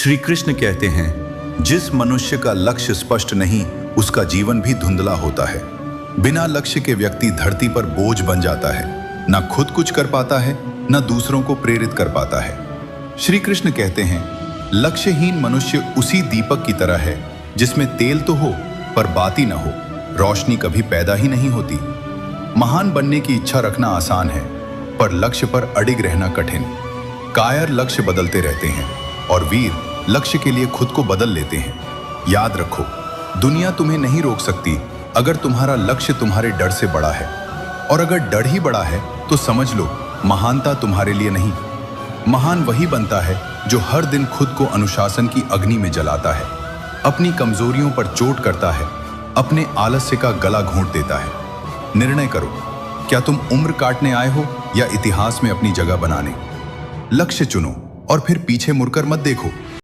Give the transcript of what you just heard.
श्री कृष्ण कहते हैं, जिस मनुष्य का लक्ष्य स्पष्ट नहीं, उसका जीवन भी धुंधला होता है। बिना लक्ष्य के व्यक्ति धरती पर बोझ बन जाता है, ना खुद कुछ कर पाता है, ना दूसरों को प्रेरित कर पाता है। श्री कृष्ण कहते हैं, लक्ष्यहीन मनुष्य उसी दीपक की तरह है जिसमें तेल तो हो पर बाती ना हो, रोशनी कभी पैदा ही नहीं होती। महान बनने की इच्छा रखना आसान है, पर लक्ष्य पर अडिग रहना कठिन। कायर लक्ष्य बदलते रहते हैं और वीर लक्ष्य के लिए खुद को बदल लेते हैं। याद रखो, दुनिया तुम्हें नहीं रोक सकती अगर तुम्हारा लक्ष्य तुम्हारे डर से बड़ा है, और अगर डर ही बड़ा है तो समझ लो महानता तुम्हारे लिए नहीं। महान वही बनता है जो हर दिन खुद को अनुशासन की अग्नि में जलाता है, अपनी कमजोरियों पर चोट करता है, अपने आलस्य का गला घोंट देता है। निर्णय करो, क्या तुम उम्र काटने आए हो या इतिहास में अपनी जगह बनाने? लक्ष्य चुनो और फिर पीछे मुड़कर मत देखो।